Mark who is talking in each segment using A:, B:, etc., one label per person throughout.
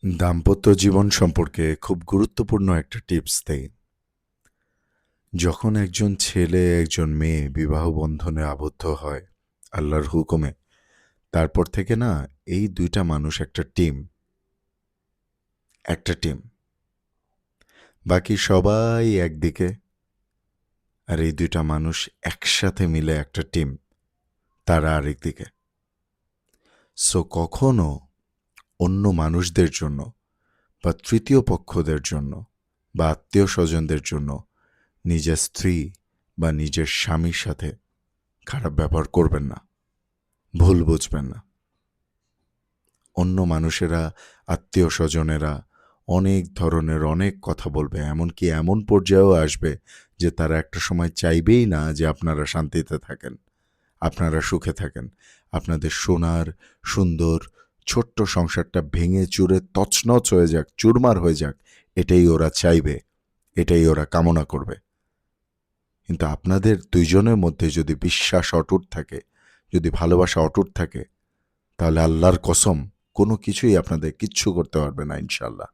A: দাম্পত্য জীবন সম্পর্কে খুব গুরুত্বপূর্ণ একটা টিপস দেই। যখন একজন ছেলে একজন মেয়ে বিবাহ বন্ধনে আবদ্ধ হয় আল্লাহর হুকুমে, তারপর থেকে না এই দুইটা মানুষ একটা টিম। বাকি সবাই একদিকে, আর এই দুইটা মানুষ একসাথে মিলে একটা টিম, তারা আরেকদিকে। সো কখনো অন্য মানুষদের জন্য বা তৃতীয় পক্ষদের জন্য বা আত্মীয় স্বজনদের জন্য নিজের স্ত্রী বা নিজের স্বামীর সাথে খারাপ ব্যবহার করবেন না, ভুল বুঝবেন না। অন্য মানুষেরা, আত্মীয় স্বজনেরা অনেক ধরনের অনেক কথা বলবে, এমনকি এমন পর্যায়েও আসবে যে তারা একটা সময় চাইবেই না যে আপনারা শান্তিতে থাকেন, আপনারা সুখে থাকেন। আপনাদের সোনার সুন্দর ছোট্ট সংসারটা ভেঙে চুরে তছনছ হয়ে যাক, চুরমার হয়ে যাক, এটাই ওরা চাইবে, এটাই ওরা কামনা করবে। কিন্তু আপনাদের দুইজনের মধ্যে যদি বিশ্বাস অটুট থাকে, যদি ভালোবাসা অটুট থাকে, তাহলে আল্লাহর কসম কোনো কিছুই আপনাদের কিচ্ছু করতে পারবে না ইনশাল্লাহ।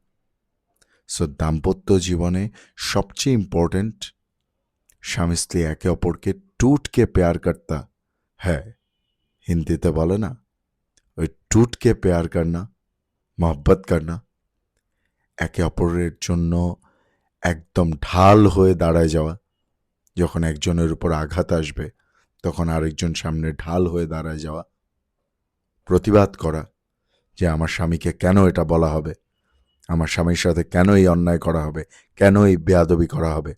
A: সো দাম্পত্য জীবনে সবচেয়ে ইম্পর্ট্যান্ট, স্বামী স্ত্রী একে অপরকে টুটকে প্যার করতা। হ্যাঁ, হিন্দিতে বলে না, ওই টুটকে প্যার করনা, মহব্বত করনা, একে অপরের জন্য একদম ঢাল হয়ে দাঁড়ায় যাওয়া। যখন একজনের উপর আঘাত আসবে তখন আরেকজন সামনে ঢাল হয়ে দাঁড়ায় যাওয়া, প্রতিবাদ করা যে আমার স্বামীকে কেন এটা বলা হবে, আমার স্বামীর সাথে কেন এই অন্যায় করা হবে, কেন এই বেয়াদবি করা হবে,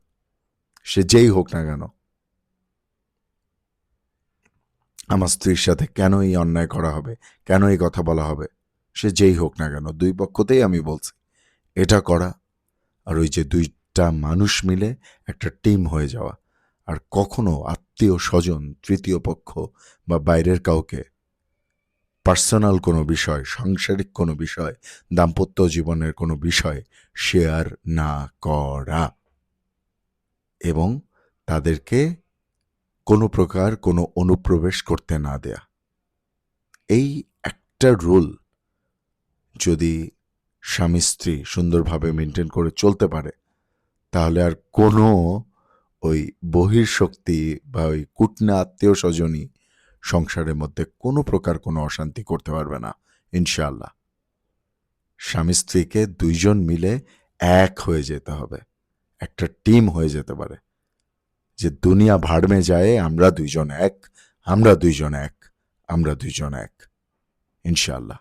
A: সে যেই হোক না কেন। আমার স্ত্রীর সাথে কেন এই অন্যায় করা হবে, কেন এই কথা বলা হবে, সে যেই হোক না কেন। দুই পক্ষতেই আমি বলছি এটা করা, আর ওই যে দুইটা মানুষ মিলে একটা টিম হয়ে যাওয়া। আর কখনো আত্মীয় স্বজন, তৃতীয় পক্ষ বা বাইরের কাউকে পার্সোনাল কোনো বিষয়, সাংসারিক কোনো বিষয়, দাম্পত্য জীবনের কোনো বিষয় শেয়ার না করা, এবং তাদেরকে কোনো প্রকার কোনো অনুপ্রবেশ করতে না দেয়া। এই একটা রুল যদি স্বামী স্ত্রী সুন্দরভাবে মেনটেন করে চলতে পারে, তাহলে আর কোনো ওই বহির্শক্তি বা ওই কুটনা আত্মীয় স্বজনই সংসারের মধ্যে কোনো প্রকার কোনো অশান্তি করতে পারবে না ইনশাআল্লাহ। স্বামী স্ত্রীকে দুইজন মিলে এক হয়ে যেতে হবে, একটা টিম হয়ে যেতে পারে, যে দুনিয়া ভাড়মে যায়, আমরা দুইজন এক, আমরা দুইজন এক, আমরা দুইজন এক, ইনশাআল্লাহ।